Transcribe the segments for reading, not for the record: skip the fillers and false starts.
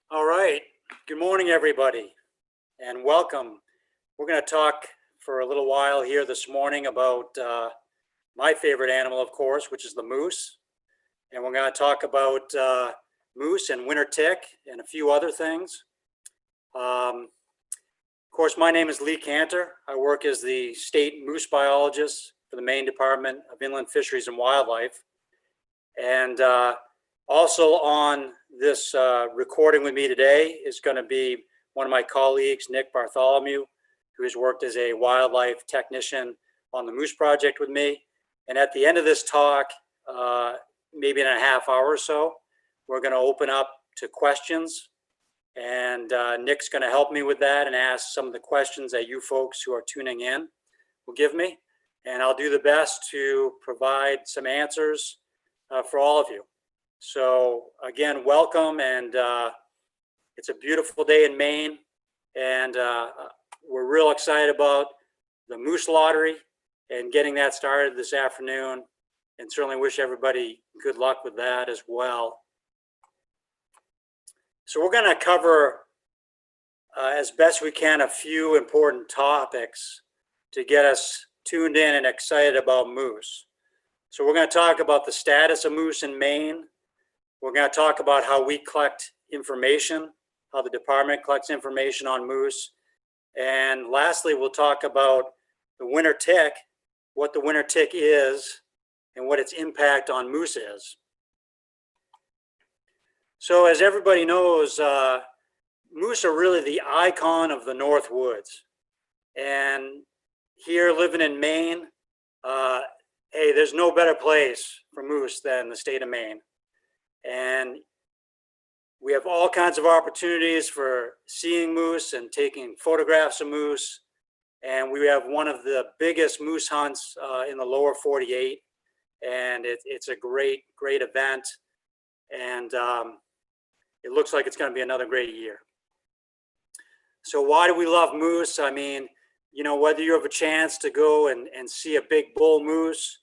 All right. Good morning, everybody, and welcome. We're going to talk for a little while here this morning about my favorite animal, of course, which is the moose. And we're going to talk about moose and winter tick and a few other things. Of course, my name is Lee Kantar. I work as the state moose biologist for the Maine Department of Inland Fisheries and Wildlife. And also on this recording with me today is going to be one of my colleagues, Nick Bartholomew, who has worked as a wildlife technician on the Moose Project with me. And at the end of this talk, maybe in a half hour or so, we're going to open up to questions. And Nick's going to help me with that and ask some of the questions that you folks who are tuning in will give me. And I'll do the best to provide some answers for all of you. So again, welcome, and it's a beautiful day in Maine, and we're real excited about the Moose Lottery and getting that started this afternoon, and certainly wish everybody good luck with that as well. So we're going to cover as best we can a few important topics to get us tuned in and excited about moose. So we're going to talk about the status of moose in Maine. We're going to talk about how we collect information, how the department collects information on moose. And lastly, we'll talk about the winter tick, what the winter tick is, and what its impact on moose is. So as everybody knows, moose are really the icon of the North Woods. And here living in Maine, hey, there's no better place for moose than the state of Maine. And we have all kinds of opportunities for seeing moose and taking photographs of moose. And we have one of the biggest moose hunts in the lower 48. And it's a great event. And it looks like it's going to be another great year. So why do we love moose? I mean, you know, whether you have a chance to go and see a big bull moose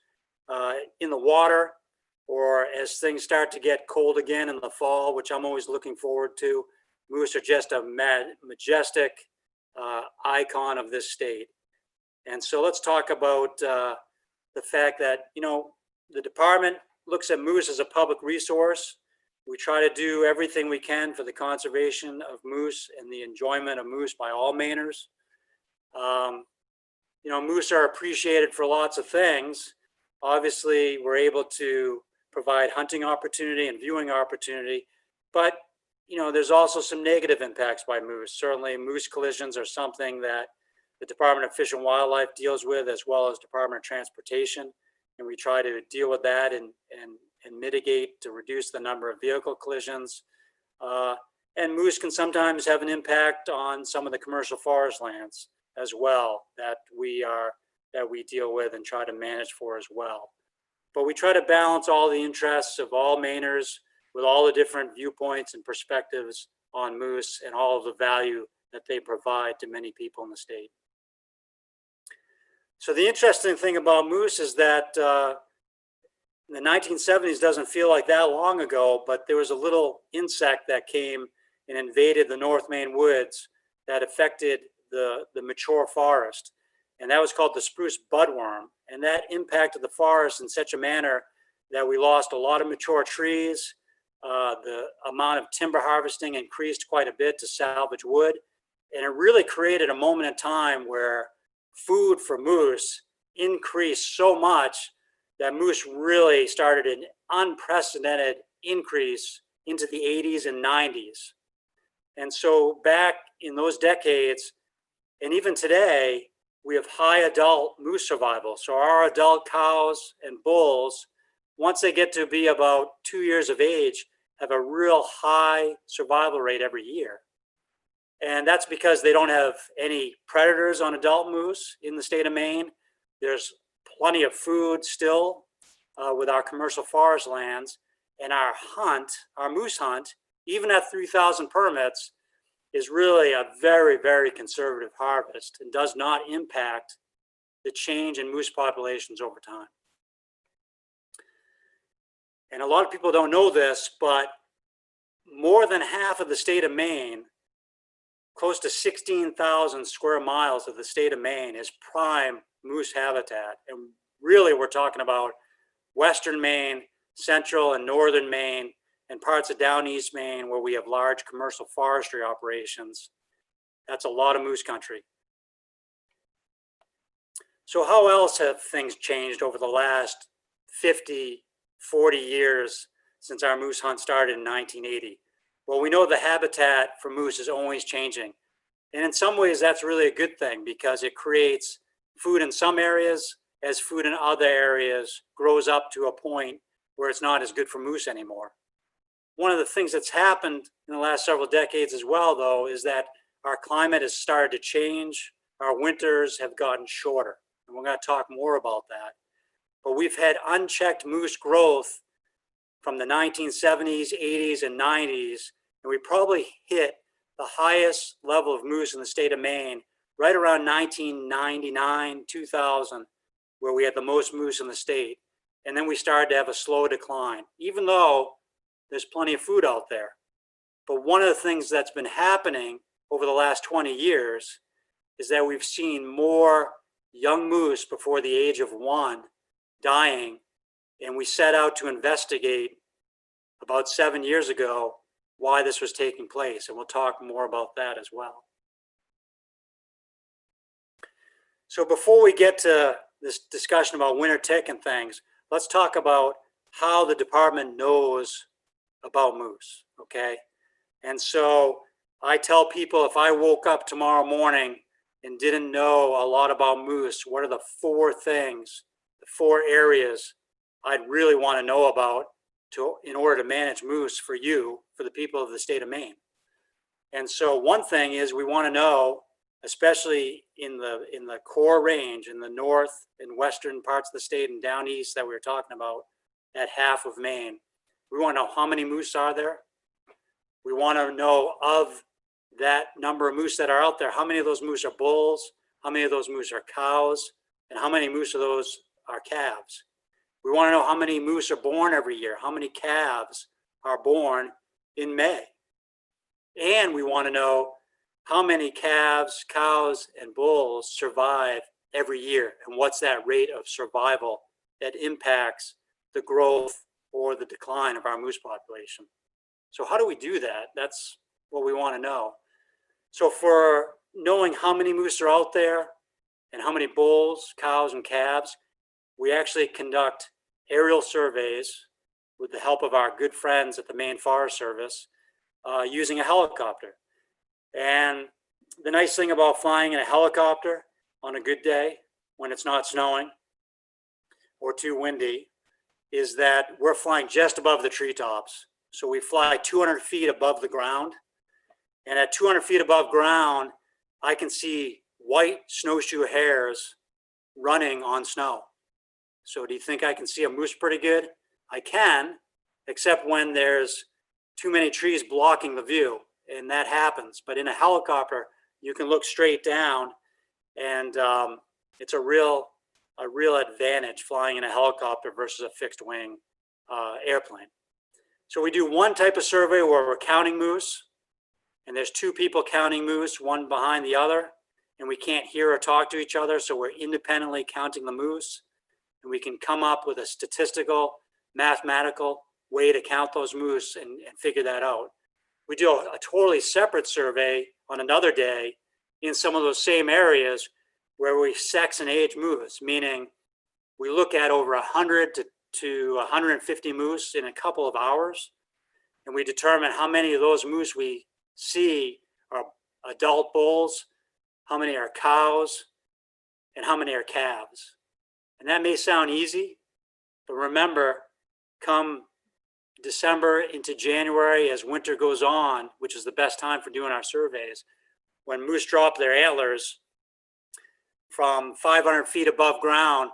in the water, or as things start to get cold again in the fall, which I'm always looking forward to, moose are just a majestic icon of this state. And so let's talk about the fact that, you know, the department looks at moose as a public resource. We try to do everything we can for the conservation of moose and the enjoyment of moose by all Mainers. You know, moose are appreciated for lots of things. Obviously, we're able to provide hunting opportunity and viewing opportunity, but you know, there's also some negative impacts by moose. Certainly, moose collisions are something that the Department of Fish and Wildlife deals with, as well as Department of Transportation, and we try to deal with that and mitigate to reduce the number of vehicle collisions. And moose can sometimes have an impact on some of the commercial forest lands as well that we deal with and try to manage for as well. But we try to balance all the interests of all Mainers with all the different viewpoints and perspectives on moose and all of the value that they provide to many people in the state. So the interesting thing about moose is that the 1970s doesn't feel like that long ago, but there was a little insect that came and invaded the North Maine woods that affected the mature forest. And that was called the spruce budworm. And that impacted the forest in such a manner that we lost a lot of mature trees. The amount of timber harvesting increased quite a bit to salvage wood. And it really created a moment in time where food for moose increased so much that moose really started an unprecedented increase into the 80s and 90s. And so back in those decades, and even today, we have high adult moose survival. So our adult cows and bulls, once they get to be about 2 years of age, have a real high survival rate every year. And that's because they don't have any predators on adult moose in the state of Maine. There's plenty of food still with our commercial forest lands. And our moose hunt, even at 3,000 permits, is really a very, very conservative harvest and does not impact the change in moose populations over time. And a lot of people don't know this, but more than half of the state of Maine, close to 16,000 square miles of the state of Maine, is prime moose habitat. And really, we're talking about western Maine, central and northern Maine, and parts of down east Maine where we have large commercial forestry operations. That's a lot of moose country. So how else have things changed over the last 50, 40 years since our moose hunt started in 1980? Well, we know the habitat for moose is always changing. And in some ways, that's really a good thing because it creates food in some areas as food in other areas grows up to a point where it's not as good for moose anymore. One of the things that's happened in the last several decades as well, though, is that our climate has started to change. Our winters have gotten shorter, and we're going to talk more about that. But we've had unchecked moose growth from the 1970s, 80s, and 90s, and we probably hit the highest level of moose in the state of Maine right around 1999, 2000, where we had the most moose in the state. And then we started to have a slow decline, even though there's plenty of food out there. But one of the things that's been happening over the last 20 years is that we've seen more young moose before the age of 1 dying. And we set out to investigate about 7 years ago why this was taking place. And we'll talk more about that as well. So before we get to this discussion about winter tick and things, let's talk about how the department knows about moose, okay? And so I tell people if I woke up tomorrow morning and didn't know a lot about moose, what are the 4 things, the 4 areas I'd really want to know about in order to manage moose for you, for the people of the state of Maine. And so one thing is we want to know, especially in the core range, in the north and western parts of the state and down east that we were talking about, that half of Maine, we want to know how many moose are there. We want to know of that number of moose that are out there, how many of those moose are bulls, how many of those moose are cows, and how many moose of those are calves. We want to know how many moose are born every year, how many calves are born in May. And we want to know how many calves, cows, and bulls survive every year, and what's that rate of survival that impacts the growth or the decline of our moose population. So how do we do that? That's what we want to know. So for knowing how many moose are out there and how many bulls, cows, and calves, we actually conduct aerial surveys with the help of our good friends at the Maine Forest Service using a helicopter. And the nice thing about flying in a helicopter on a good day when it's not snowing or too windy is that we're flying just above the treetops. So we fly 200 feet above the ground. And at 200 feet above ground, I can see white snowshoe hares running on snow. So do you think I can see a moose pretty good? I can, except when there's too many trees blocking the view, and that happens. But in a helicopter, you can look straight down, and it's a real advantage flying in a helicopter versus a fixed wing airplane. So we do one type of survey where we're counting moose, and there's 2 people counting moose, one behind the other, and we can't hear or talk to each other, so we're independently counting the moose, and we can come up with a statistical, mathematical way to count those moose and figure that out. We do a totally separate survey on another day in some of those same areas where we sex and age moose, meaning we look at over 100 to 150 moose in a couple of hours, and we determine how many of those moose we see are adult bulls, how many are cows, and how many are calves. And that may sound easy, but remember, come December into January, as winter goes on, which is the best time for doing our surveys, when moose drop their antlers from 500 feet above ground,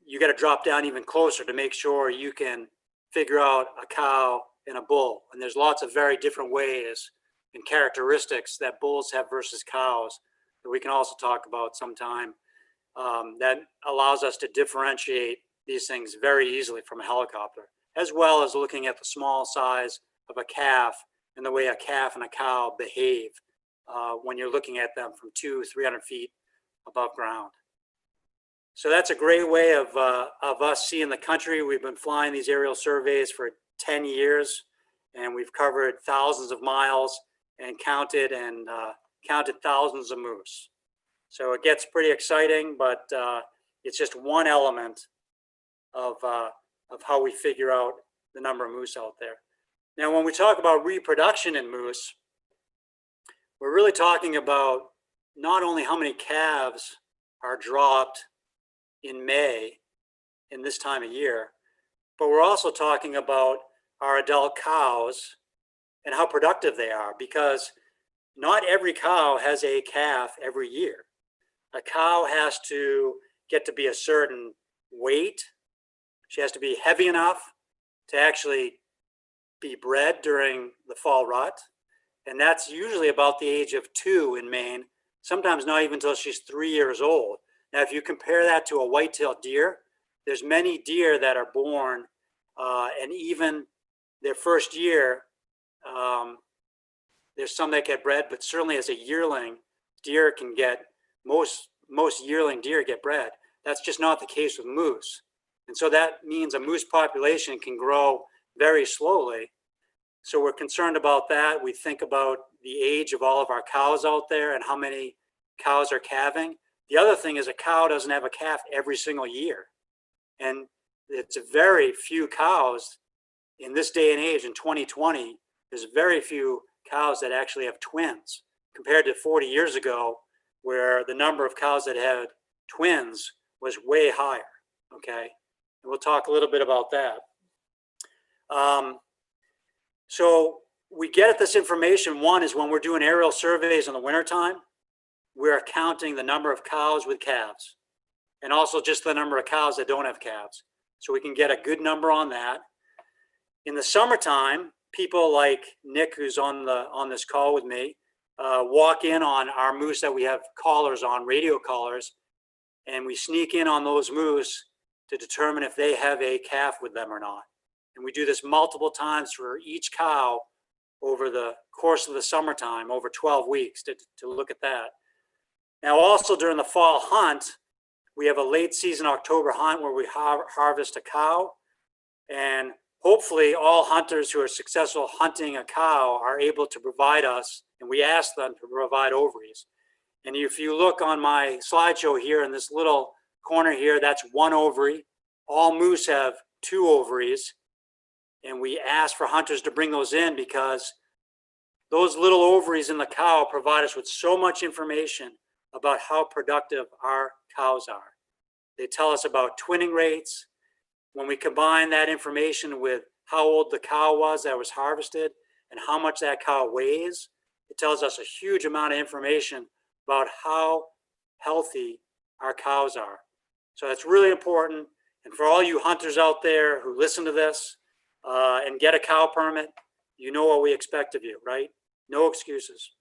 you got to drop down even closer to make sure you can figure out a cow and a bull. And there's lots of very different ways and characteristics that bulls have versus cows that we can also talk about sometime, that allows us to differentiate these things very easily from a helicopter, as well as looking at the small size of a calf in the way a calf and a cow behave when you're looking at them from 200-300 feet above ground. So that's a great way of us seeing the country. We've been flying these aerial surveys for 10 years, and we've covered thousands of miles and counted thousands of moose. So it gets pretty exciting, but it's just one element of how we figure out the number of moose out there. Now, when we talk about reproduction in moose, we're really talking about not only how many calves are dropped in May in this time of year, but we're also talking about our adult cows and how productive they are, because not every cow has a calf every year. A cow has to get to be a certain weight. She has to be heavy enough to actually be bred during the fall rut. And that's usually about the age of 2 in Maine, sometimes not even until she's 3 years old. Now, if you compare that to a white-tailed deer, there's many deer that are born and even their first year, there's some that get bred, but certainly as a yearling, deer can get, most yearling deer get bred. That's just not the case with moose. And so that means a moose population can grow very slowly. So we're concerned about that. We think about the age of all of our cows out there and how many cows are calving. The other thing is a cow doesn't have a calf every single year. And it's very few cows in this day and age in 2020. There's very few cows that actually have twins compared to 40 years ago, where the number of cows that had twins was way higher. Okay. And we'll talk a little bit about that. So we get at this information. One is when we're doing aerial surveys in the wintertime, we're counting the number of cows with calves and also just the number of cows that don't have calves. So we can get a good number on that. In the summertime, people like Nick, who's on this call with me, walk in on our moose that we have collars on, radio collars, and we sneak in on those moose to determine if they have a calf with them or not. And we do this multiple times for each cow over the course of the summertime, over 12 weeks to look at that. Now, also during the fall hunt, we have a late season October hunt where we harvest a cow. And hopefully all hunters who are successful hunting a cow are able to provide us, and we ask them to provide ovaries. And if you look on my slideshow here in this little corner here, that's one ovary. All moose have 2 ovaries. And we ask for hunters to bring those in because those little ovaries in the cow provide us with so much information about how productive our cows are. They tell us about twinning rates. When we combine that information with how old the cow was that was harvested and how much that cow weighs, it tells us a huge amount of information about how healthy our cows are. So that's really important. And for all you hunters out there who listen to this and get a cow permit, you know what we expect of you, right? No excuses.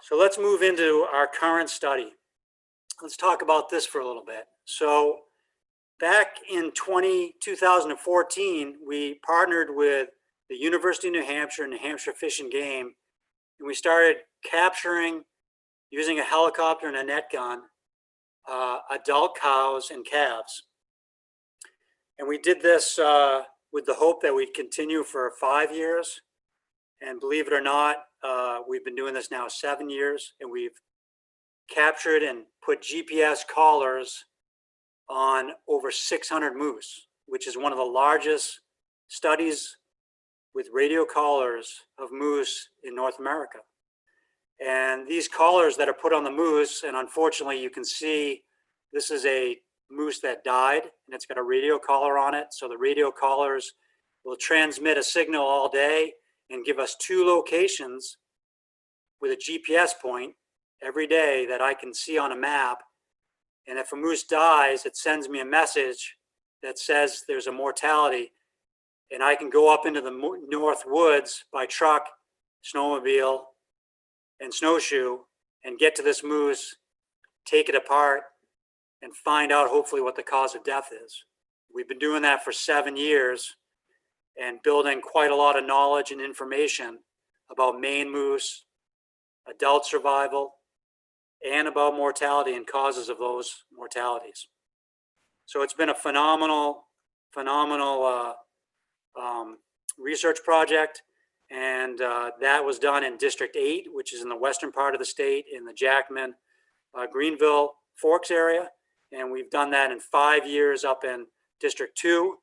So let's move into our current study. Let's talk about this for a little bit. So back in 2014, we partnered with the University of New Hampshire and New Hampshire Fish and Game, and we started capturing, using a helicopter and a net gun, adult cows and calves. And we did this with the hope that we'd continue for 5 years. And believe it or not, we've been doing this now 7 years, and we've captured and put GPS collars on over 600 moose, which is one of the largest studies with radio collars of moose in North America. And these collars that are put on the moose, and unfortunately you can see this is a moose that died and it's got a radio collar on it. So the radio collars will transmit a signal all day and give us 2 locations with a GPS point every day that I can see on a map. And if a moose dies, it sends me a message that says there's a mortality, and I can go up into the north woods by truck, snowmobile, and snowshoe and get to this moose, take it apart, and find out hopefully what the cause of death is. We've been doing that for 7 years, and building quite a lot of knowledge and information about Maine moose, adult survival, and about mortality and causes of those mortalities. So it's been a phenomenal research project, and that was done in District 8, which is in the western part of the state, in the Jackman, Greenville, Forks area, and we've done that in 5 years up in District 2,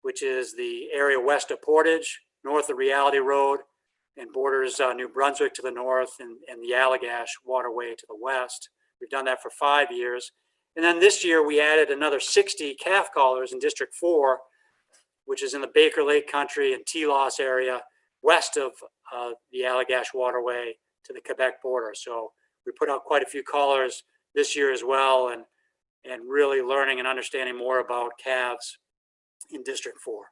which is the area west of Portage, north of Reality Road, and borders New Brunswick to the north and the Allagash waterway to the west. We've done that for 5 years. And then this year we added another 60 calf collars in District 4, which is in the Baker Lake country and Telos area, west of the Allagash waterway to the Quebec border. So we put out quite a few collars this year as well, and really learning and understanding more about calves in District 4.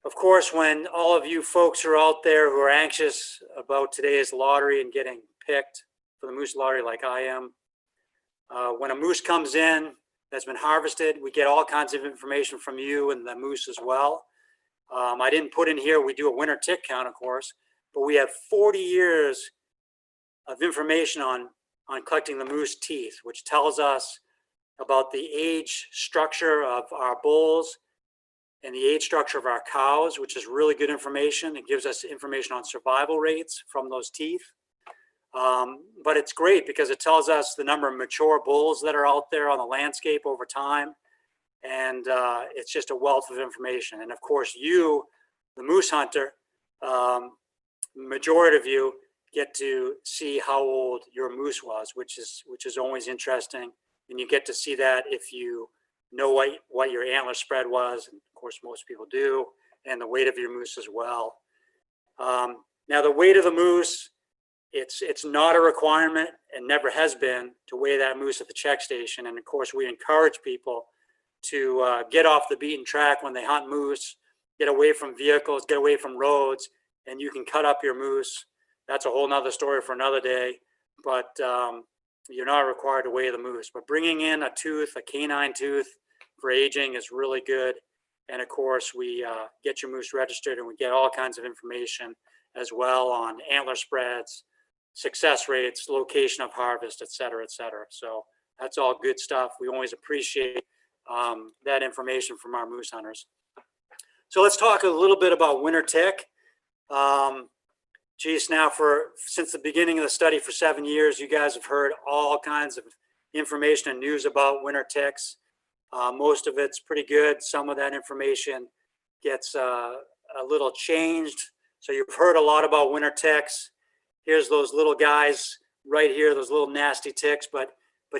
Of course, when all of you folks are out there who are anxious about today's lottery and getting picked for the moose lottery like I am, when a moose comes in that's been harvested, we get all kinds of information from you and the moose as well. I didn't put in here, we do a winter tick count, of course, but we have 40 years of information on collecting the moose teeth, which tells us about the age structure of our bulls and the age structure of our cows, which is really good information. It gives us information on survival rates from those teeth. But it's great because it tells us the number of mature bulls that are out there on the landscape over time. And it's just a wealth of information. And of course, you, the moose hunter, majority of you get to see how old your moose was, which is always interesting. And you get to see that if you know what your antler spread was, and of course most people do, and the weight of your moose as well. Now the weight of the moose, it's not a requirement and never has been to weigh that moose at the check station. And of course we encourage people to get off the beaten track when they hunt moose, get away from vehicles, get away from roads, and you can cut up your moose. That's a whole nother story for another day, but you're not required to weigh the moose. But bringing in a tooth, a canine tooth for aging is really good. And of course, we get your moose registered and we get all kinds of information as well on antler spreads, success rates, location of harvest, et cetera, et cetera. So that's all good stuff. We always appreciate that information from our moose hunters. So let's talk a little bit about winter tick. Geez, now since the beginning of the study for 7 years, you guys have heard all kinds of information and news about winter ticks. Most of it's pretty good. Some of that information gets a little changed. So you've heard a lot about winter ticks. Here's those little guys right here, those little nasty ticks. But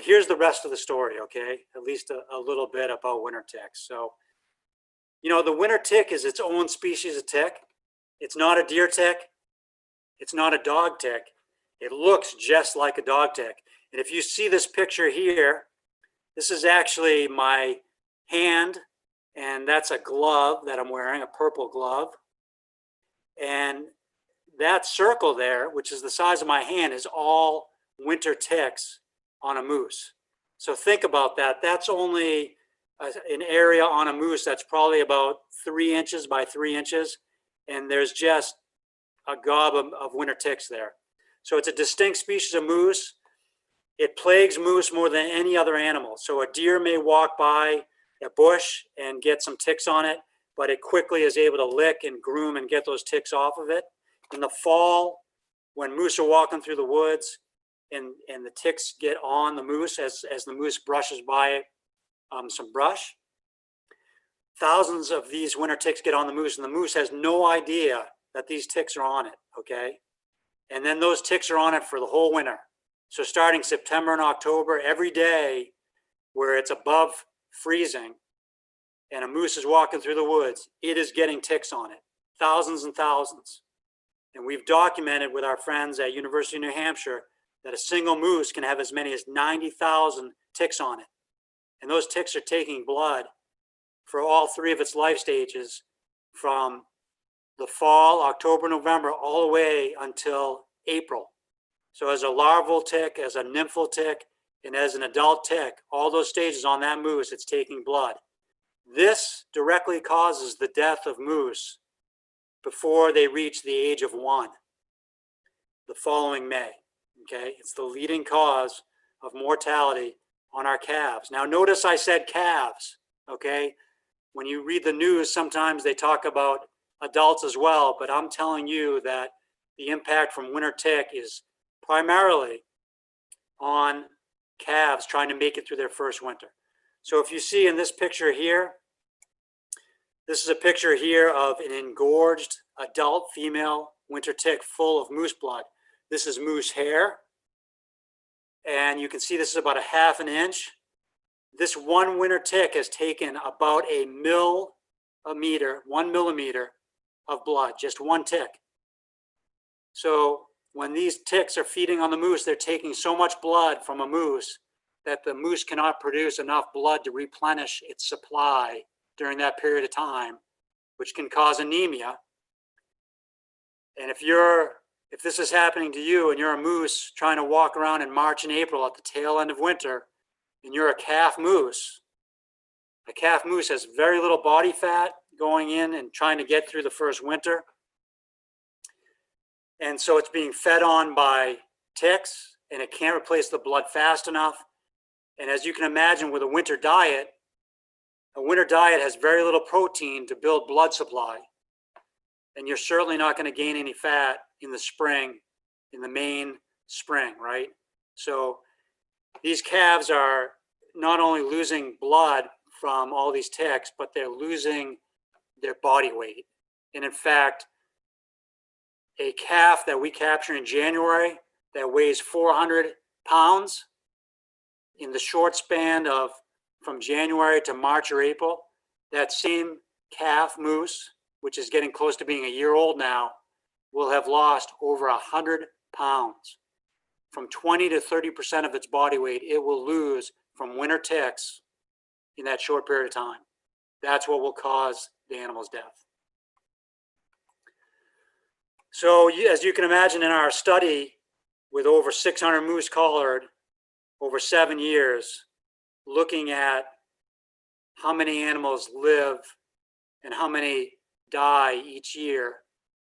here's the rest of the story, okay? At least a little bit about winter ticks. So, you know, the winter tick is its own species of tick. It's not a deer tick. It's not a dog tick. It looks just like a dog tick. And if you see this picture here, this is actually my hand, and that's a glove that I'm wearing, a purple glove. And that circle there, which is the size of my hand, is all winter ticks on a moose. So think about that. That's only an area on a moose that's probably about 3 inches by 3 inches. And there's just a gob of winter ticks there. So it's a distinct species of moose. It plagues moose more than any other animal. So a deer may walk by a bush and get some ticks on it, but it quickly is able to lick and groom and get those ticks off of it. In the fall, when moose are walking through the woods and the ticks get on the moose as the moose brushes by some brush, thousands of these winter ticks get on the moose, and the moose has no idea that these ticks are on it, okay? And then those ticks are on it for the whole winter. So starting September and October, every day where it's above freezing and a moose is walking through the woods, it is getting ticks on it, thousands and thousands. And we've documented with our friends at University of New Hampshire that a single moose can have as many as 90,000 ticks on it. And those ticks are taking blood for all 3 of its life stages from the fall, October, November, all the way until April. So as a larval tick, as a nymphal tick, and as an adult tick, all those stages on that moose, it's taking blood. This directly causes the death of moose before they reach the age of 1 the following May. Okay, it's the leading cause of mortality on our calves. Now, notice I said calves. Okay, when you read the news, sometimes they talk about adults as well, but I'm telling you that the impact from winter tick is primarily on calves trying to make it through their first winter. So if you see in this picture here, this is a picture here of an engorged adult female winter tick full of moose blood. This is moose hair, and you can see this is about 1/2 inch. This one winter tick has taken about 1 millimeter of blood, just one tick. So when these ticks are feeding on the moose, they're taking so much blood from a moose that the moose cannot produce enough blood to replenish its supply during that period of time, which can cause anemia. And if this is happening to you and you're a moose trying to walk around in March and April at the tail end of winter, and you're a calf moose has very little body fat going in and trying to get through the first winter. And so it's being fed on by ticks, and it can't replace the blood fast enough. And as you can imagine, with a winter diet has very little protein to build blood supply. And you're certainly not going to gain any fat in the spring, in the Maine spring, right? So these calves are not only losing blood from all these ticks, but they're losing their body weight. And in fact, a calf that we capture in January that weighs 400 pounds, in the short span of from January to March or April, that same calf moose, which is getting close to being a year old now, will have lost over 100 pounds. From 20 to 30% of its body weight, it will lose from winter ticks in that short period of time. That's what will cause the animal's death. So as you can imagine, in our study with over 600 moose collared over 7 years, looking at how many animals live and how many die each year,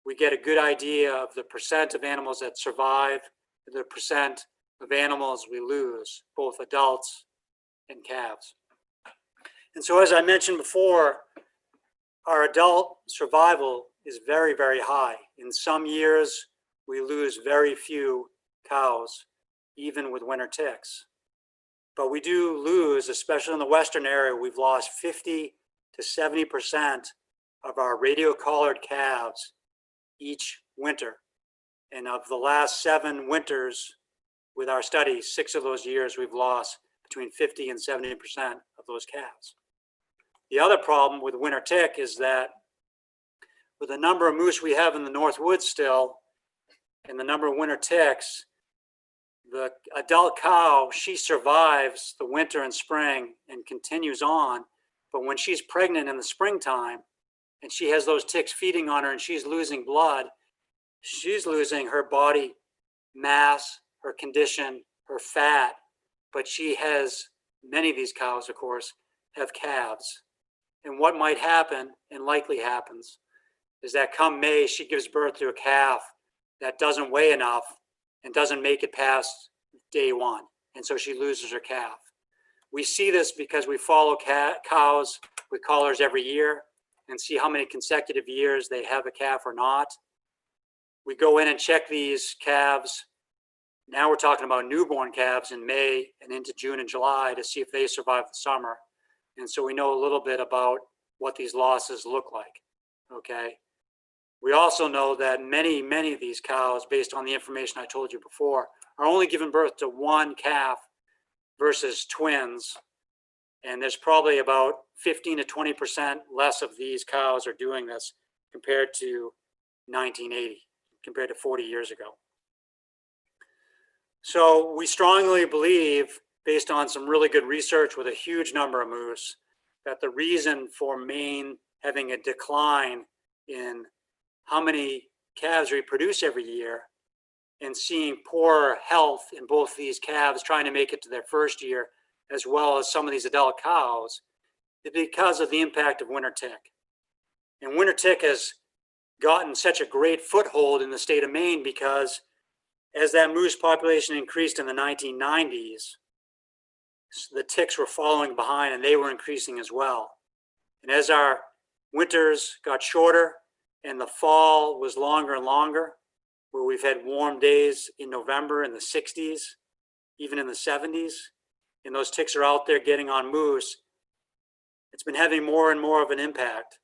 we get a good idea of the percent of animals that survive, the percent of animals we lose, both adults and calves. And so, as I mentioned before, our adult survival is very, very high. In some years, we lose very few cows, even with winter ticks. But we do lose, especially in the western area, we've lost 50 to 70% of our radio-collared calves each winter. And of the last 7 winters with our study, 6 of those years, we've lost between 50 and 70% of those calves. The other problem with winter tick is that with the number of moose we have in the North Woods still, and the number of winter ticks, the adult cow, she survives the winter and spring and continues on. But when she's pregnant in the springtime and she has those ticks feeding on her and she's losing blood, she's losing her body mass, her condition, her fat. But she has, many of these cows, of course, have calves. And what might happen, and likely happens, is that come May, she gives birth to a calf that doesn't weigh enough and doesn't make it past day 1. And so she loses her calf. We see this because we follow cows with collars every year and see how many consecutive years they have a calf or not. We go in and check these calves. Now we're talking about newborn calves in May and into June and July to see if they survive the summer. And so we know a little bit about what these losses look like, okay? We also know that many of these cows, based on the information I told you before, are only giving birth to 1 calf versus twins. And there's probably about 15 to 20% less of these cows are doing this compared to 1980, compared to 40 years ago. So we strongly believe, based on some really good research with a huge number of moose, that the reason for Maine having a decline in how many calves we produce every year and seeing poor health in both these calves trying to make it to their first year, as well as some of these adult cows, is because of the impact of winter tick. And winter tick has gotten such a great foothold in the state of Maine because as that moose population increased in the 1990s, the ticks were following behind and they were increasing as well. And as our winters got shorter and the fall was longer and longer, where we've had warm days in November in the 60s, even in the 70s, and those ticks are out there getting on moose, it's been having more and more of an impact.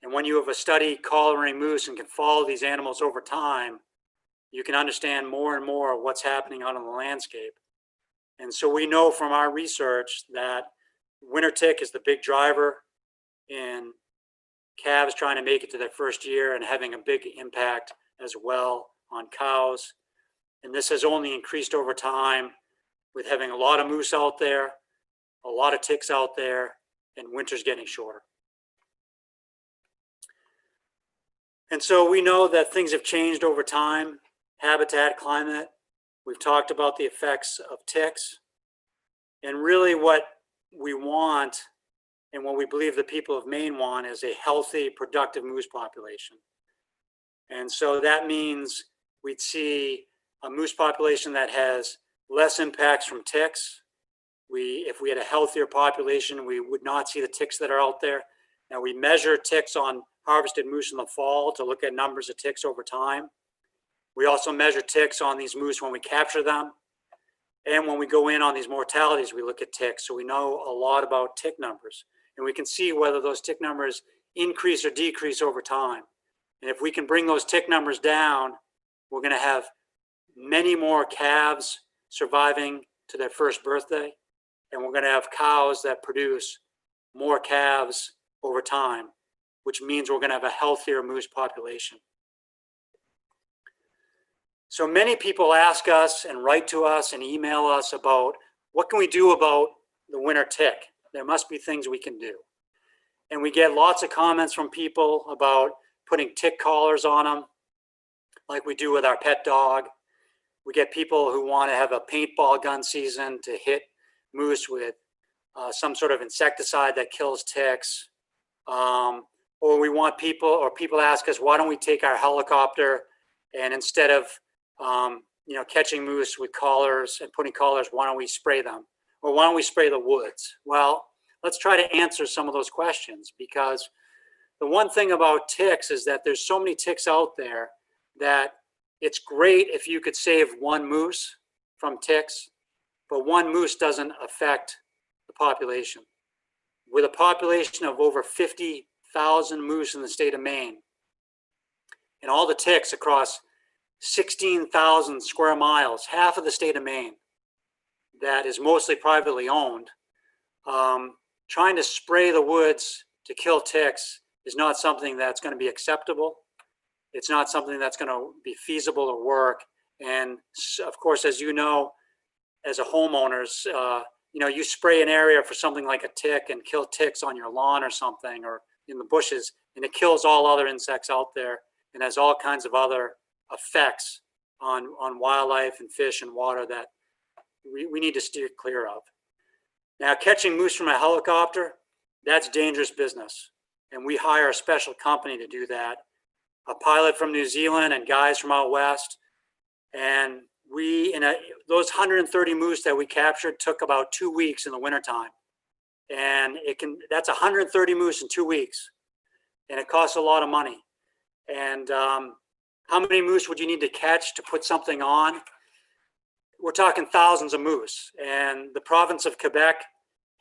And when you have a study collaring moose and can follow these animals over time, you can understand more and more of what's happening out on the landscape. And so we know from our research that winter tick is the big driver in calves trying to make it to their first year and having a big impact as well on cows. And this has only increased over time with having a lot of moose out there, a lot of ticks out there, and winter's getting shorter. And so we know that things have changed over time, habitat, climate. We've talked about the effects of ticks. And really what we want and what we believe the people of Maine want is a healthy, productive moose population. And so that means we'd see a moose population that has less impacts from ticks. If we had a healthier population, we would not see the ticks that are out there. Now we measure ticks on harvested moose in the fall to look at numbers of ticks over time. We also measure ticks on these moose when we capture them. And when we go in on these mortalities, we look at ticks. So we know a lot about tick numbers. And we can see whether those tick numbers increase or decrease over time. And if we can bring those tick numbers down, we're going to have many more calves surviving to their first birthday. And we're going to have cows that produce more calves over time, which means we're going to have a healthier moose population. So many people ask us and write to us and email us about what can we do about the winter tick? There must be things we can do. And we get lots of comments from people about putting tick collars on them, like we do with our pet dog. We get people who want to have a paintball gun season to hit moose with some sort of insecticide that kills ticks. Or we want people ask us, why don't we take our helicopter and instead of catching moose with collars and putting collars, why don't we spray them? Or why don't we spray the woods? Well, let's try to answer some of those questions, because the one thing about ticks is that there's so many ticks out there that it's great if you could save one moose from ticks, but one moose doesn't affect the population. With a population of over 50,000 moose in the state of Maine, and all the ticks across 16,000 square miles, half of the state of Maine, that is mostly privately owned, trying to spray the woods to kill ticks is not something that's going to be acceptable. It's not something that's going to be feasible or work. And of course, as you know, as a homeowners, you spray an area for something like a tick and kill ticks on your lawn or something, or in the bushes, and it kills all other insects out there and has all kinds of other effects on wildlife and fish and water that we need to steer clear of. Now, catching moose from a helicopter, that's dangerous business. And we hire a special company to do that, a pilot from New Zealand and guys from out west. And those 130 moose that we captured took about 2 weeks in the wintertime. And that's 130 moose in 2 weeks. And it costs a lot of money. And how many moose would you need to catch to put something on? We're talking thousands of moose. And the province of Quebec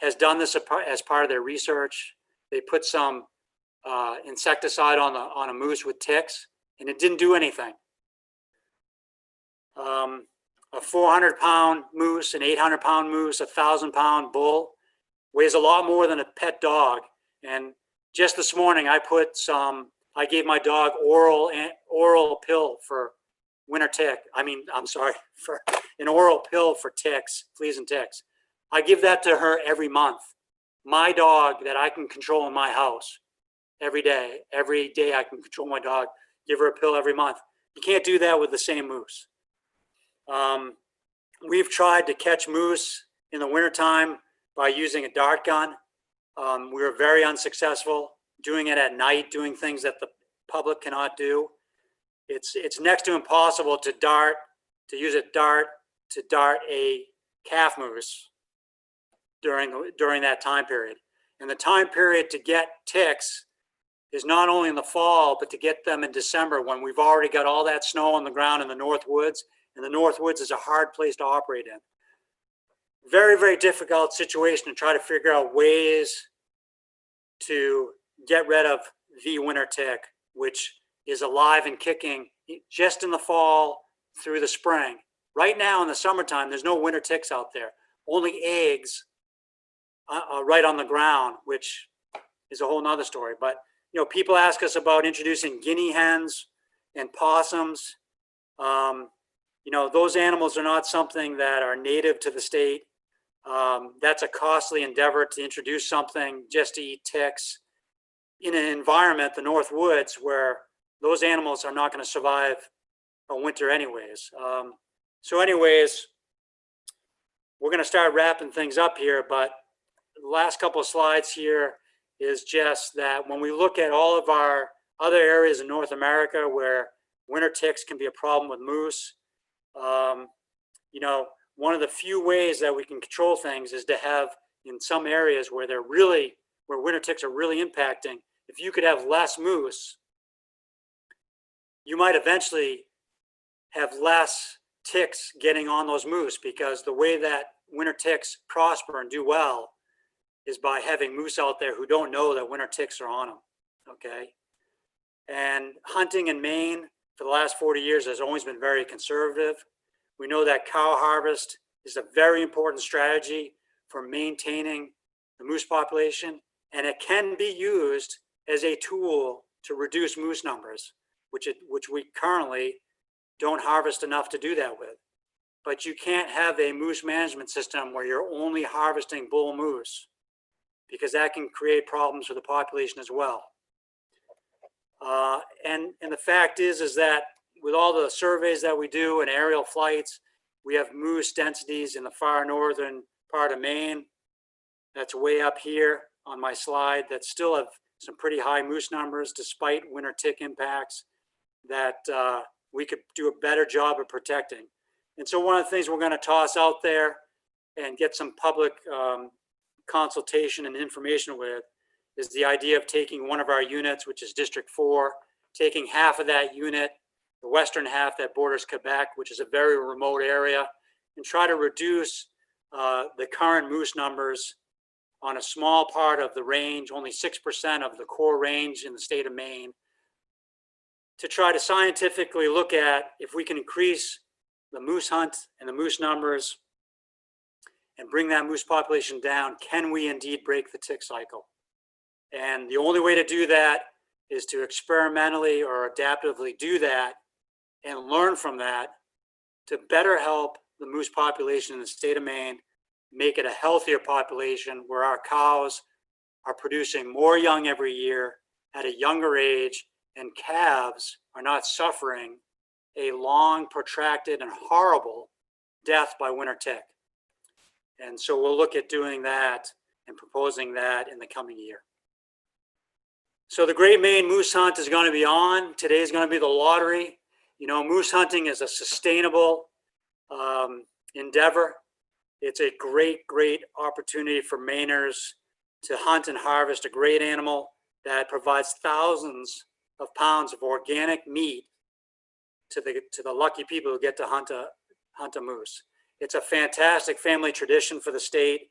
has done this as part of their research. They put some insecticide on a moose with ticks, and it didn't do anything. A 400-pound moose, an 800-pound moose, a 1,000-pound bull weighs a lot more than a pet dog. And just this morning, I gave my dog oral pill for winter tick. For an oral pill for ticks, fleas and ticks. I give that to her every month. My dog that I can control in my house every day I can control my dog, give her a pill every month. You can't do that with the same moose. We've tried to catch moose in the wintertime by using a dart gun. We were very unsuccessful doing it at night, doing things that the public cannot do. It's next to impossible to use a dart to dart a calf moose during that time period. And the time period to get ticks is not only in the fall, but to get them in December when we've already got all that snow on the ground in the North Woods. And the North Woods is a hard place to operate in. Very, very difficult situation to try to figure out ways to get rid of the winter tick, which is alive and kicking just in the fall through the spring. Right now in the summertime, there's no winter ticks out there, only eggs right on the ground, which is a whole nother story. But people ask us about introducing guinea hens and possums. Those animals are not something that are native to the state. That's a costly endeavor to introduce something just to eat ticks in an environment, the North Woods, where those animals are not going to survive a winter anyways. So anyways, we're going to start wrapping things up here, but the last couple of slides here is just that when we look at all of our other areas in North America where winter ticks can be a problem with moose, one of the few ways that we can control things is to have, in some areas where winter ticks are really impacting, if you could have less moose, you might eventually have less ticks getting on those moose, because the way that winter ticks prosper and do well is by having moose out there who don't know that winter ticks are on them, okay? And hunting in Maine for the last 40 years has always been very conservative. We know that cow harvest is a very important strategy for maintaining the moose population, and it can be used as a tool to reduce moose numbers, which we currently don't harvest enough to do that with. But you can't have a moose management system where you're only harvesting bull moose, because that can create problems for the population as well. And the fact is that with all the surveys that we do and aerial flights, we have moose densities in the far northern part of Maine. That's way up here on my slide, that still have some pretty high moose numbers despite winter tick impacts that we could do a better job of protecting. And so one of the things we're going to toss out there and get some public consultation and information with is the idea of taking one of our units, which is District 4, taking half of that unit, the western half that borders Quebec, which is a very remote area, and try to reduce the current moose numbers on a small part of the range, only 6% of the core range in the state of Maine, to try to scientifically look at if we can increase the moose hunt and the moose numbers and bring that moose population down. Can we indeed break the tick cycle? And the only way to do that is to experimentally or adaptively do that and learn from that to better help the moose population in the state of Maine, make it a healthier population where our cows are producing more young every year at a younger age, and calves are not suffering a long, protracted, and horrible death by winter tick. And so we'll look at doing that and proposing that in the coming year. So the Great Maine Moose Hunt is going to be on. Today is going to be the lottery. Moose hunting is a sustainable endeavor. It's a great, great opportunity for Mainers to hunt and harvest a great animal that provides thousands of pounds of organic meat to the lucky people who get to hunt a moose. It's a fantastic family tradition for the state.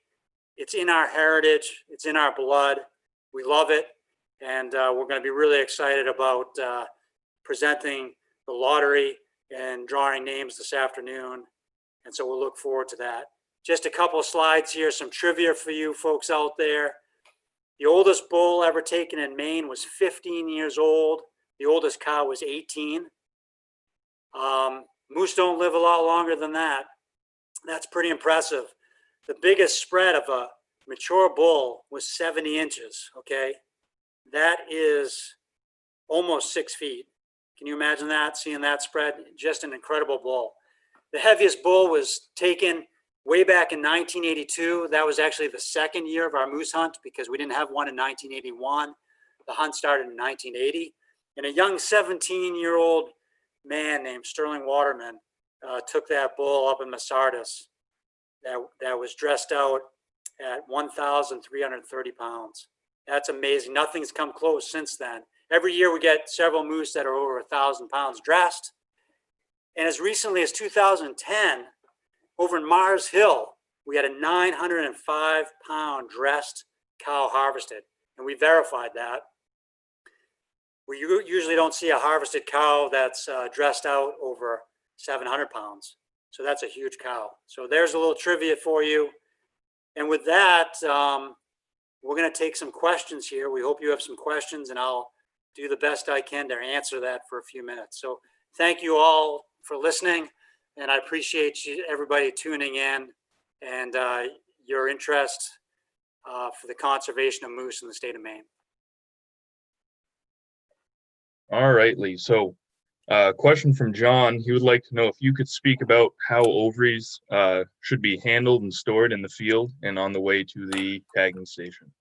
It's in our heritage. It's in our blood. We love it. And we're going to be really excited about presenting the lottery and drawing names this afternoon. And so we'll look forward to that. Just a couple of slides here, some trivia for you folks out there. The oldest bull ever taken in Maine was 15 years old. The oldest cow was 18. Moose don't live a lot longer than that. That's pretty impressive. The biggest spread of a mature bull was 70 inches, okay? That is almost 6 feet. Can you imagine that, seeing that spread? Just an incredible bull. The heaviest bull was taken way back in 1982, that was actually the second year of our moose hunt because we didn't have one in 1981. The hunt started in 1980. And a young 17-year-old man named Sterling Waterman took that bull up in Masardis that was dressed out at 1,330 pounds. That's amazing. Nothing's come close since then. Every year we get several moose that are over 1,000 pounds dressed. And as recently as 2010, over in Mars Hill, we had a 905-pound dressed cow harvested, and we verified that. We usually don't see a harvested cow that's dressed out over 700 pounds. So that's a huge cow. So there's a little trivia for you. And with that, we're going to take some questions here. We hope you have some questions, and I'll do the best I can to answer that for a few minutes. So thank you all for listening, and I appreciate everybody tuning in and your interest for the conservation of moose in the state of Maine. All right, Lee. So question from John. He would like to know if you could speak about how ovaries should be handled and stored in the field and on the way to the tagging station.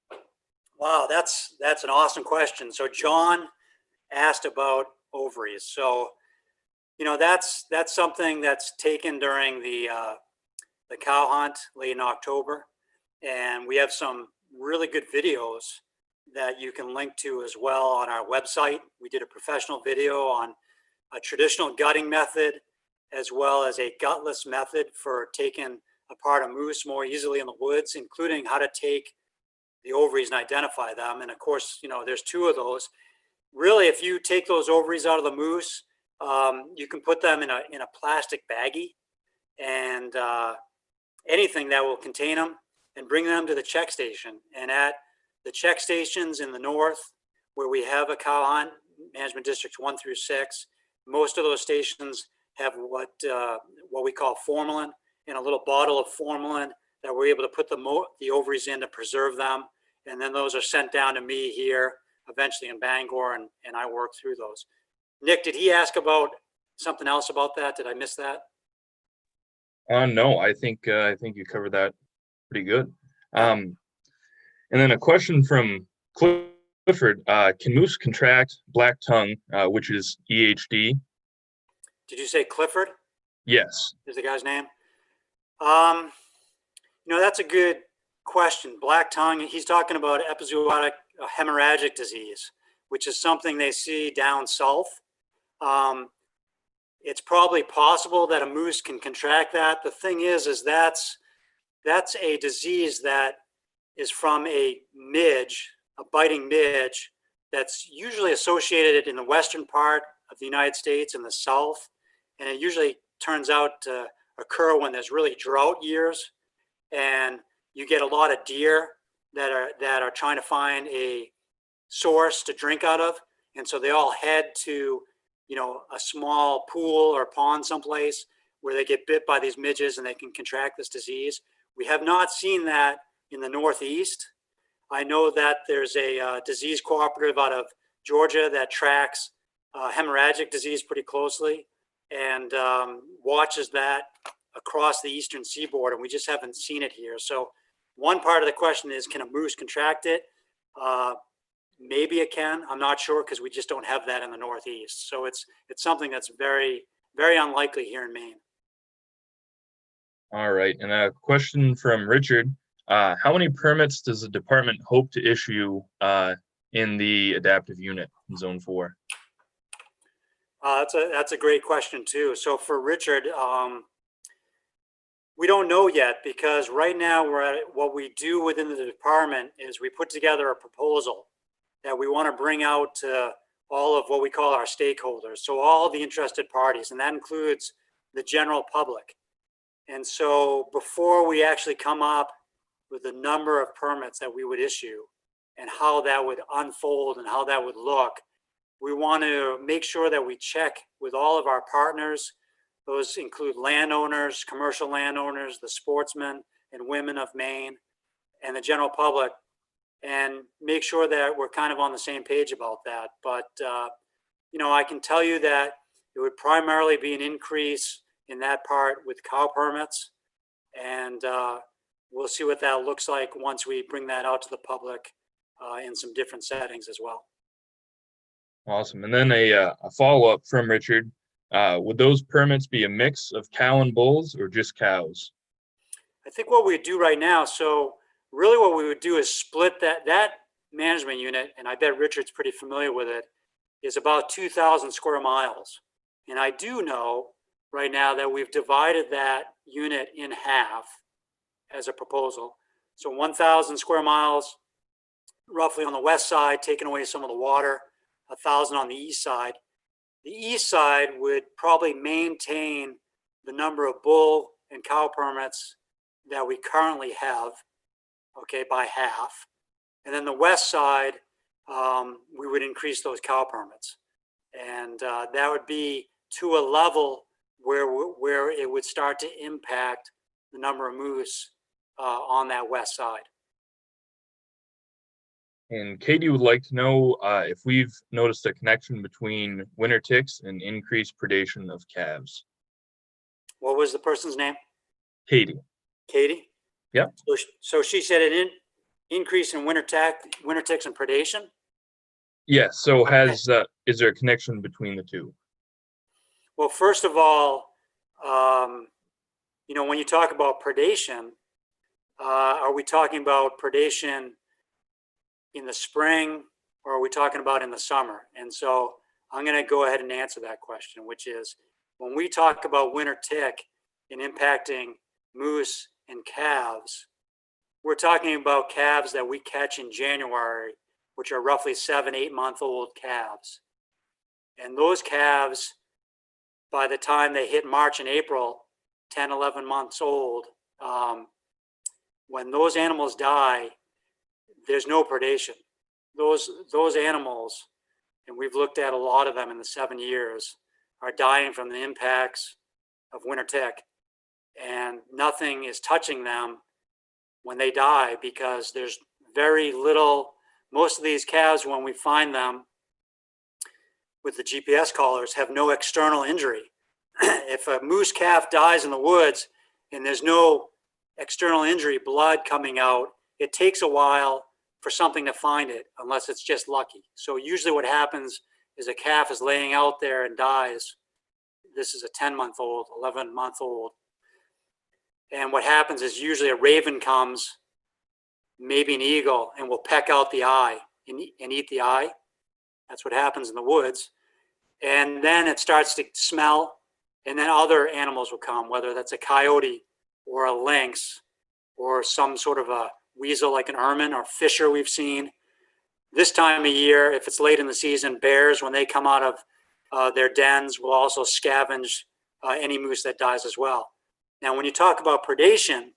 Wow, that's an awesome question. So John asked about ovaries. So, that's something that's taken during the cow hunt late in October. And we have some really good videos that you can link to as well on our website. We did a professional video on a traditional gutting method, as well as a gutless method for taking apart a moose more easily in the woods, including how to take the ovaries and identify them. And of course, there's two of those. Really, if you take those ovaries out of the moose, you can put them in a plastic baggie and anything that will contain them, and bring them to the check station. And at the check stations in the north, where we have a cow hunt, management districts 1 through 6, most of those stations have what we call formalin, in a little bottle of formalin that we're able to put the ovaries in to preserve them. And then those are sent down to me here, eventually in Bangor, and I work through those. Nick, did he ask about something else about that? Did I miss that? No, I think you covered that pretty good. And then a question from Clifford. Can moose contract black tongue, which is EHD? Did you say Clifford? Yes. Is the guy's name? That's a good question. Black tongue, he's talking about epizootic hemorrhagic disease, which is something they see down south. It's probably possible that a moose can contract that. The thing is that's a disease that is from a midge, a biting midge, that's usually associated in the western part of the United States and the south. And it usually turns out to occur when there's really drought years, and you get a lot of deer that are trying to find a source to drink out of. And so they all head to, a small pool or pond someplace where they get bit by these midges and they can contract this disease. We have not seen that in the Northeast. I know that there's a disease cooperative out of Georgia that tracks hemorrhagic disease pretty closely and watches that across the eastern seaboard, and we just haven't seen it here. So one part of the question is, can a moose contract it? Maybe it can. I'm not sure, because we just don't have that in the Northeast. So it's something that's very, very unlikely here in Maine. All right. And a question from Richard. How many permits does the department hope to issue in the adaptive unit in Zone 4? That's a great question too. So for Richard, we don't know yet, because right now what we do within the department is we put together a proposal that we want to bring out to all of what we call our stakeholders. So all the interested parties, and that includes the general public. And so before we actually come up with the number of permits that we would issue and how that would unfold and how that would look, we want to make sure that we check with all of our partners. Those include landowners, commercial landowners, the sportsmen and women of Maine, and the general public, and make sure that we're kind of on the same page about that. But, I can tell you that it would primarily be an increase in that part with cow permits. And we'll see what that looks like once we bring that out to the public in some different settings as well. Awesome. And then a follow-up from Richard. Would those permits be a mix of cow and bulls or just cows? I think what we do right now, so really what we would do is split that management unit, and I bet Richard's pretty familiar with it, is about 2,000 square miles. And I do know right now that we've divided that unit in half as a proposal. So 1,000 square miles roughly on the west side, taking away some of the water, 1,000 on the east side. The east side would probably maintain the number of bull and cow permits that we currently have, okay, by half. And then the west side, we would increase those cow permits. And that would be to a level where it would start to impact the number of moose on that west side. And Katie would like to know if we've noticed a connection between winter ticks and increased predation of calves. What was the person's name? Katie. Katie? Yeah. So she said an increase in winter ticks and predation? Yes. So is there a connection between the two? Well, first of all, when you talk about predation, are we talking about predation in the spring, or are we talking about in the summer? And so I'm going to go ahead and answer that question, which is when we talk about winter tick and impacting moose and calves, we're talking about calves that we catch in January, which are roughly 7-8 month old calves. And those calves, by the time they hit March and April, 10, 11 months old, when those animals die, there's no predation. Those animals, and we've looked at a lot of them in the 7 years, are dying from the impacts of winter tick. And nothing is touching them when they die because there's very little. Most of these calves, when we find them with the GPS collars, have no external injury. If a moose calf dies in the woods and there's no external injury, blood coming out, it takes a while for something to find it, unless it's just lucky. So usually what happens is a calf is laying out there and dies. This is a 10-month-old, 11-month-old. And what happens is usually a raven comes, maybe an eagle, and will peck out the eye and eat the eye. That's what happens in the woods. And then it starts to smell, and then other animals will come, whether that's a coyote or a lynx or some sort of a weasel like an ermine or fisher we've seen. This time of year, if it's late in the season, bears, when they come out of their dens, will also scavenge any moose that dies as well. Now, when you talk about predation,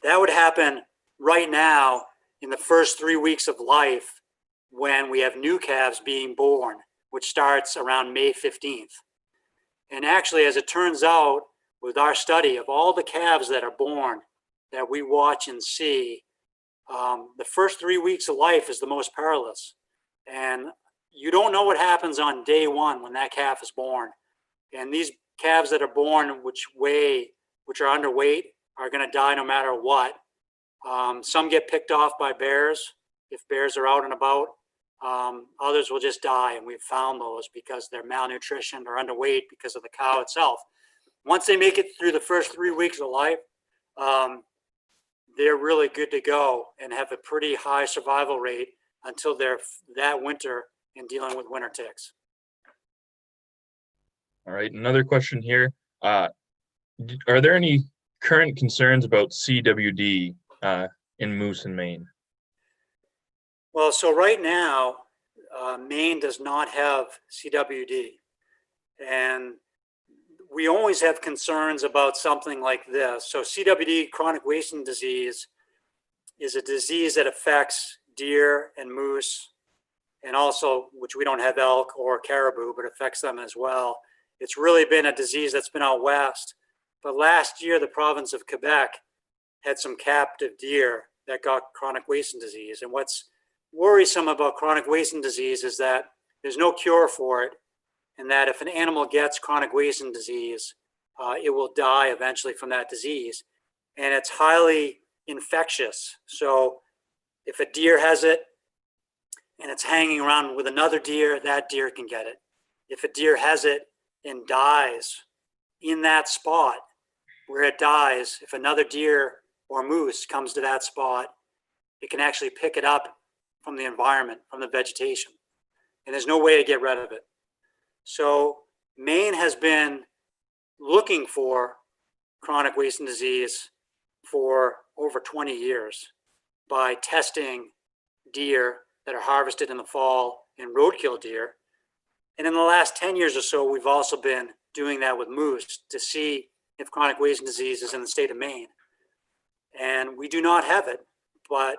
that would happen right now in the first 3 weeks of life when we have new calves being born, which starts around May 15th. And actually, as it turns out, with our study of all the calves that are born that we watch and see, the first 3 weeks of life is the most perilous. And you don't know what happens on day one when that calf is born. And these calves that are born, which are underweight, are going to die no matter what. Some get picked off by bears if bears are out and about. Others will just die, and we've found those because they're malnutritioned or underweight because of the cow itself. Once they make it through the first 3 weeks of life, they're really good to go and have a pretty high survival rate until they're that winter and dealing with winter ticks. All right, another question here. Are there any current concerns about CWD in moose in Maine? Well, so right now, Maine does not have CWD. And we always have concerns about something like this. So CWD, chronic wasting disease, is a disease that affects deer and moose, and also, which we don't have elk or caribou, but affects them as well. It's really been a disease that's been out west. But last year, the province of Quebec had some captive deer that got chronic wasting disease. And what's worrisome about chronic wasting disease is that there's no cure for it, and that if an animal gets chronic wasting disease, it will die eventually from that disease. And it's highly infectious. So if a deer has it and it's hanging around with another deer, that deer can get it. If a deer has it and dies in that spot where it dies, if another deer or moose comes to that spot, it can actually pick it up from the environment, from the vegetation. And there's no way to get rid of it. So Maine has been looking for chronic wasting disease for over 20 years by testing deer that are harvested in the fall and roadkill deer. And in the last 10 years or so, we've also been doing that with moose to see if chronic wasting disease is in the state of Maine. And we do not have it, but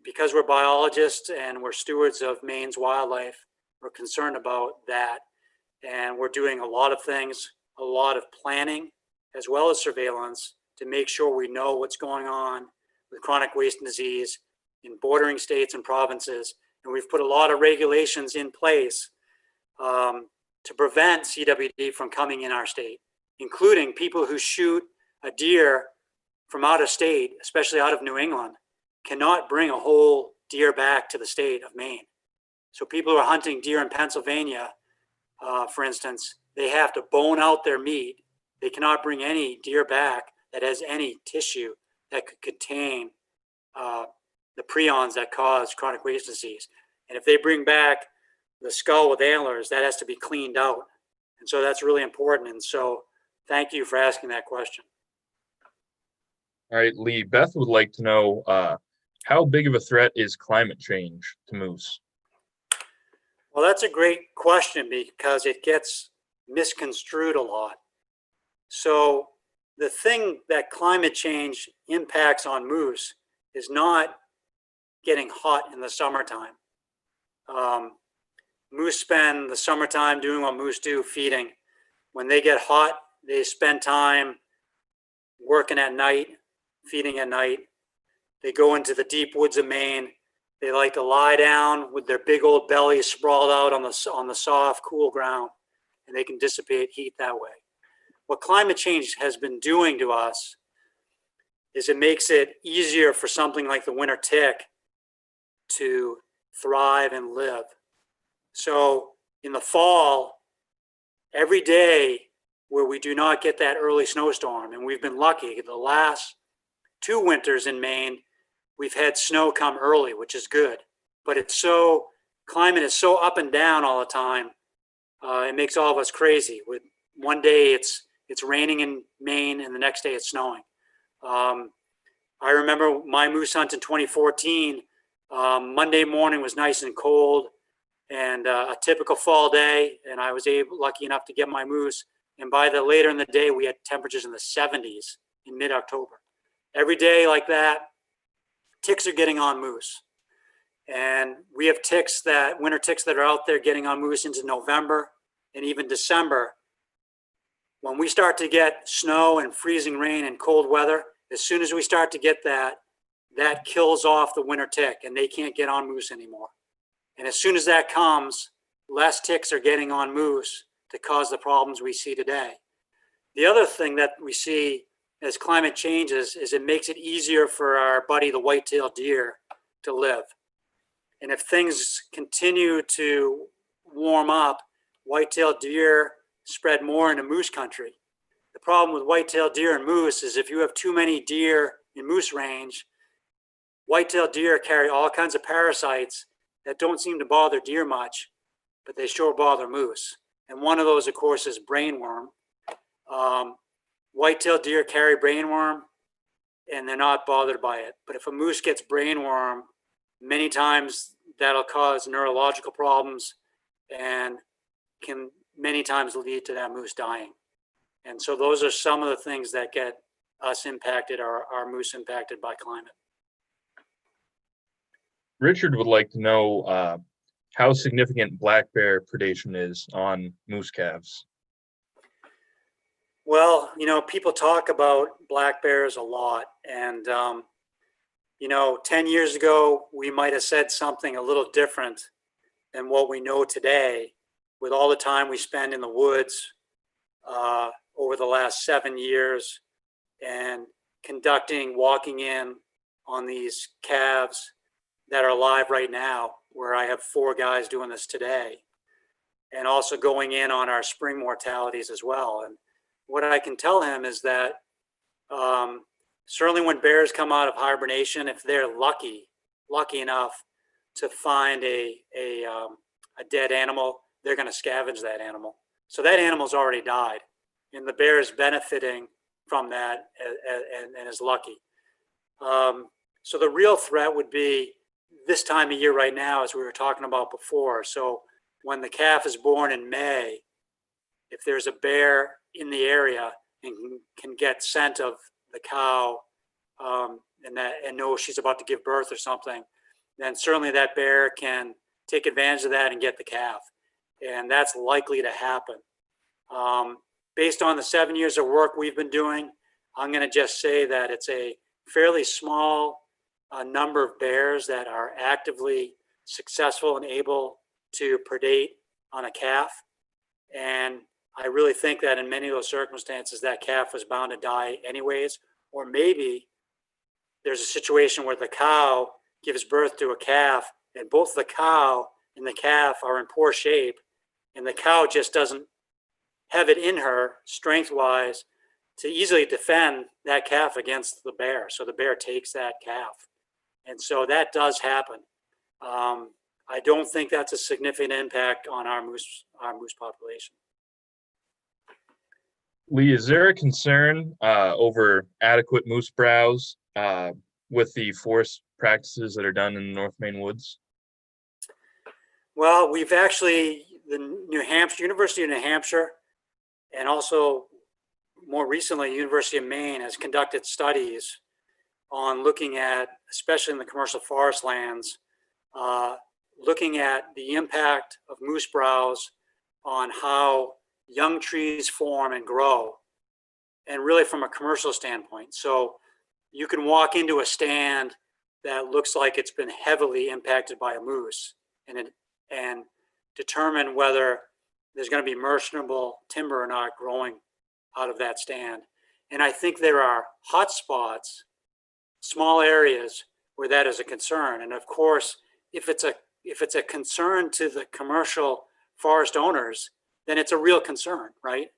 because we're biologists and we're stewards of Maine's wildlife, we're concerned about that. And we're doing a lot of things, a lot of planning, as well as surveillance to make sure we know what's going on with chronic wasting disease in bordering states and provinces. And we've put a lot of regulations in place to prevent CWD from coming in our state, including people who shoot a deer from out of state, especially out of New England, cannot bring a whole deer back to the state of Maine. So people who are hunting deer in Pennsylvania, for instance, they have to bone out their meat. They cannot bring any deer back that has any tissue that could contain the prions that cause chronic wasting disease. And if they bring back the skull with antlers, that has to be cleaned out. And so that's really important. And so thank you for asking that question. All right, Lee, Beth would like to know how big of a threat is climate change to moose? Well, that's a great question because it gets misconstrued a lot. So the thing that climate change impacts on moose is not getting hot in the summertime. Moose spend the summertime doing what moose do, feeding. When they get hot, they spend time working at night, feeding at night. They go into the deep woods of Maine. They like to lie down with their big old bellies sprawled out on the soft, cool ground, and they can dissipate heat that way. What climate change has been doing to us is it makes it easier for something like the winter tick to thrive and live. So in the fall, every day where we do not get that early snowstorm, and we've been lucky, the last 2 winters in Maine, we've had snow come early, which is good. But climate is so up and down all the time, it makes all of us crazy. With one day it's raining in Maine, and the next day it's snowing. I remember my moose hunt in 2014. Monday morning was nice and cold, and a typical fall day, and I was lucky enough to get my moose. And by the later in the day, we had temperatures in the 70s in mid-October. Every day like that, ticks are getting on moose. And we have winter ticks that are out there getting on moose into November and even December. When we start to get snow and freezing rain and cold weather, as soon as we start to get that kills off the winter tick and they can't get on moose anymore. And as soon as that comes, less ticks are getting on moose to cause the problems we see today. The other thing that we see as climate changes is it makes it easier for our buddy, the white-tailed deer, to live. And if things continue to warm up, white-tailed deer spread more into moose country. The problem with white-tailed deer and moose is if you have too many deer in moose range, white-tailed deer carry all kinds of parasites that don't seem to bother deer much, but they sure bother moose. And one of those, of course, is brainworm. White-tailed deer carry brainworm, and they're not bothered by it. But if a moose gets brainworm, many times that'll cause neurological problems and can many times lead to that moose dying. And so those are some of the things that get us impacted, our moose impacted by climate. Richard would like to know how significant black bear predation is on moose calves. Well, people talk about black bears a lot. And, 10 years ago, we might have said something a little different than what we know today with all the time we spend in the woods over the last 7 years and walking in on these calves that are alive right now, where I have 4 guys doing this today, and also going in on our spring mortalities as well. And what I can tell him is that certainly when bears come out of hibernation, if they're lucky enough to find a dead animal, they're going to scavenge that animal. So that animal's already died, and the bear is benefiting from that and is lucky. So the real threat would be this time of year right now, as we were talking about before. So when the calf is born in May, if there's a bear in the area and can get scent of the cow and know she's about to give birth or something, then certainly that bear can take advantage of that and get the calf. And that's likely to happen. Based on the 7 years of work we've been doing, I'm going to just say that it's a fairly small number of bears that are actively successful and able to predate on a calf. And I really think that in many of those circumstances, that calf was bound to die anyways. Or maybe there's a situation where the cow gives birth to a calf and both the cow and the calf are in poor shape, and the cow just doesn't have it in her strength-wise to easily defend that calf against the bear. So the bear takes that calf. And so that does happen. I don't think that's a significant impact on our moose population. Lee, is there a concern over adequate moose browse with the forest practices that are done in the North Maine woods? Well, we've actually, the University of New Hampshire, and also more recently, University of Maine has conducted studies on looking at, especially in the commercial forest lands, looking at the impact of moose browse on how young trees form and grow, and really from a commercial standpoint. So you can walk into a stand that looks like it's been heavily impacted by a moose and determine whether there's going to be merchantable timber or not growing out of that stand. And I think there are hot spots, small areas where that is a concern. And of course, if it's a concern to the commercial forest owners, then it's a real concern, right?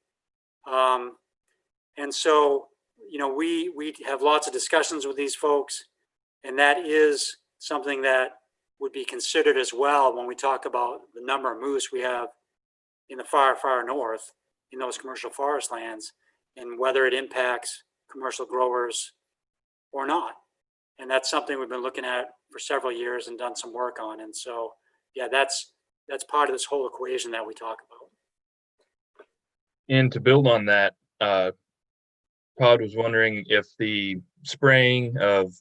And so, we have lots of discussions with these folks, and that is something that would be considered as well when we talk about the number of moose we have in the far, far north in those commercial forest lands, and whether it impacts commercial growers or not. And that's something we've been looking at for several years and done some work on. And so, yeah, that's part of this whole equation that we talk about. And to build on that, Todd was wondering if the spraying of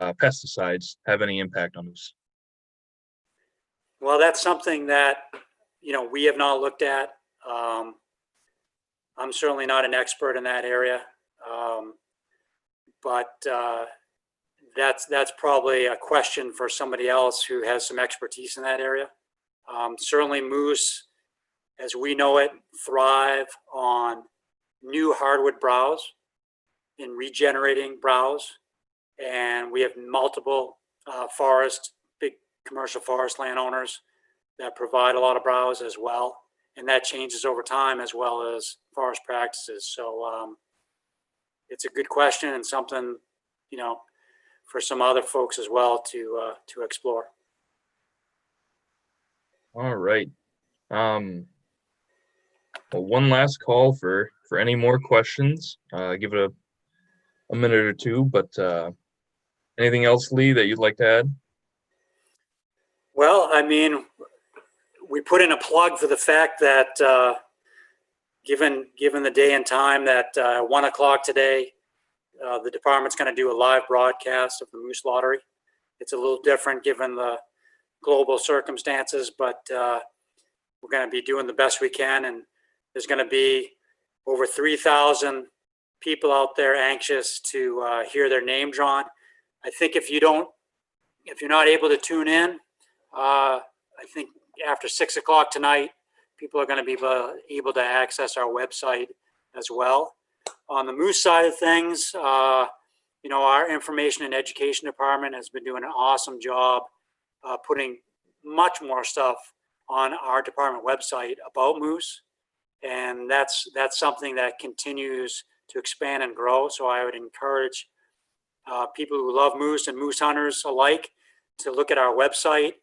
pesticides have any impact on moose. Well, that's something that, we have not looked at. I'm certainly not an expert in that area, but that's probably a question for somebody else who has some expertise in that area. Certainly moose, as we know it, thrive on new hardwood browse, in regenerating browse. And we have multiple big commercial forest landowners that provide a lot of browse as well. And that changes over time as well as forest practices. So it's a good question and something, for some other folks as well to explore. All right. Well, one last call for any more questions. Give it a minute or two, but anything else, Lee, that you'd like to add? Well, we put in a plug for the fact that given the day and time that 1 o'clock today, the department's going to do a live broadcast of the moose lottery. It's a little different given the global circumstances, but we're going to be doing the best we can. And there's going to be over 3,000 people out there anxious to hear their name drawn. I think if you're not able to tune in, I think after 6 o'clock tonight, people are going to be able to access our website as well. On the moose side of things, our information and education department has been doing an awesome job putting much more stuff on our department website about moose. And that's something that continues to expand and grow. So I would encourage people who love moose and moose hunters alike to look at our website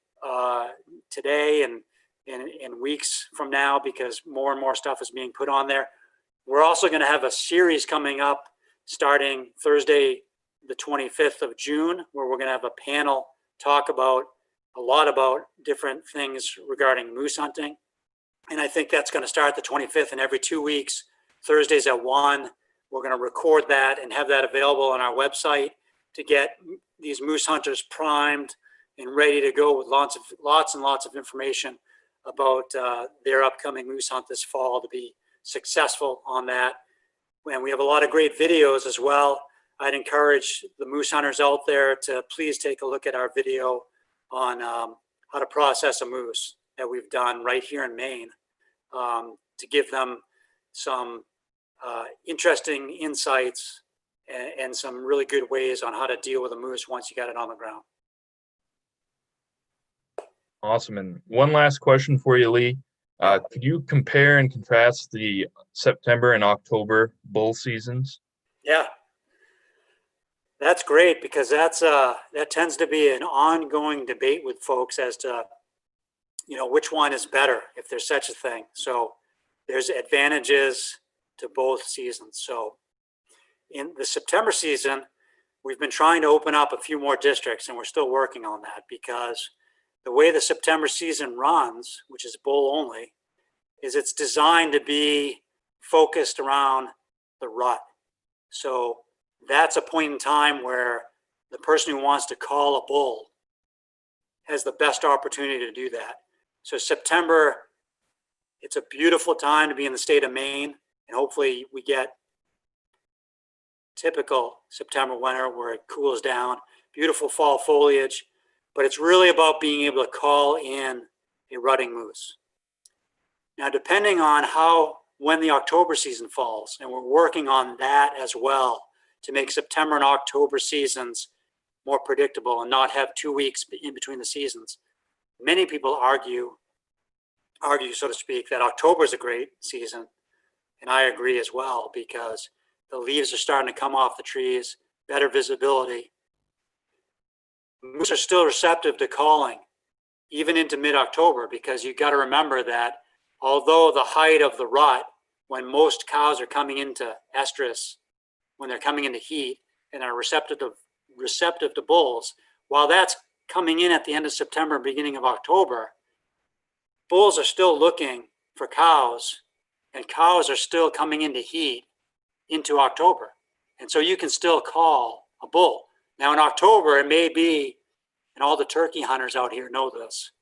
today and in weeks from now, because more and more stuff is being put on there. We're also going to have a series coming up starting Thursday, the 25th of June, where we're going to have a panel talk about a lot about different things regarding moose hunting. And I think that's going to start the 25th, and every 2 weeks, Thursdays at 1, we're going to record that and have that available on our website to get these moose hunters primed and ready to go with lots and lots of information about their upcoming moose hunt this fall to be successful on that. And we have a lot of great videos as well. I'd encourage the moose hunters out there to please take a look at our video on how to process a moose that we've done right here in Maine, to give them some interesting insights and some really good ways on how to deal with a moose once you got it on the ground. Awesome. And one last question for you, Lee. Could you compare and contrast the September and October bull seasons? Yeah, that's great, because that tends to be an ongoing debate with folks as to which one is better, if there's such a thing. So there's advantages to both seasons. So in the September season, we've been trying to open up a few more districts, and we're still working on that, because the way the September season runs, which is bull only, is it's designed to be focused around the rut. So that's a point in time where the person who wants to call a bull has the best opportunity to do that. So September, it's a beautiful time to be in the state of Maine, and hopefully we get typical September winter where it cools down, beautiful fall foliage, but it's really about being able to call in a rutting moose. Now, depending on when the October season falls, and we're working on that as well to make September and October seasons more predictable and not have 2 weeks in between the seasons. Many people argue, so to speak, that October is a great season. And I agree as well, because the leaves are starting to come off the trees, better visibility. Moose are still receptive to calling, even into mid-October, because you got to remember that although the height of the rut, when most cows are coming into estrus, when they're coming into heat and are receptive to bulls, while that's coming in at the end of September, beginning of October, bulls are still looking for cows, and cows are still coming into heat into October. And so you can still call a bull. Now in October, it may be, and all the turkey hunters out here know this,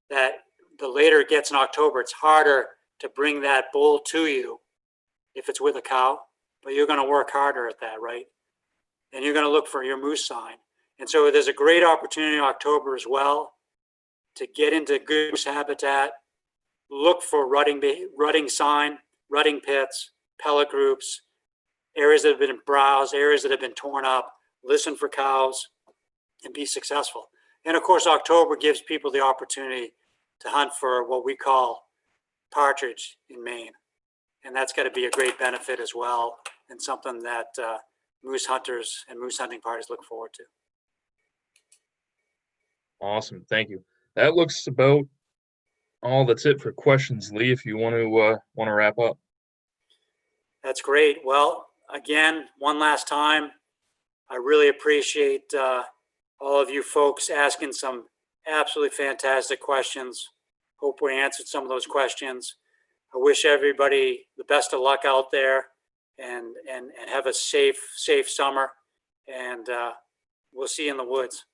that the later it gets in October, it's harder to bring that bull to you if it's with a cow, but you're going to work harder at that, right? And you're going to look for your moose sign. And so there's a great opportunity in October as well to get into good moose habitat, look for rutting sign, rutting pits, pellet groups, areas that have been browsed, areas that have been torn up, listen for cows, and be successful. And of course, October gives people the opportunity to hunt for what we call partridge in Maine. And that's got to be a great benefit as well, and something that moose hunters and moose hunting parties look forward to. Awesome. Thank you. That looks about all that's it for questions, Lee, if you want to wrap up. That's great. Well, again, one last time, I really appreciate all of you folks asking some absolutely fantastic questions. Hope we answered some of those questions. I wish everybody the best of luck out there, and have a safe summer, and we'll see you in the woods.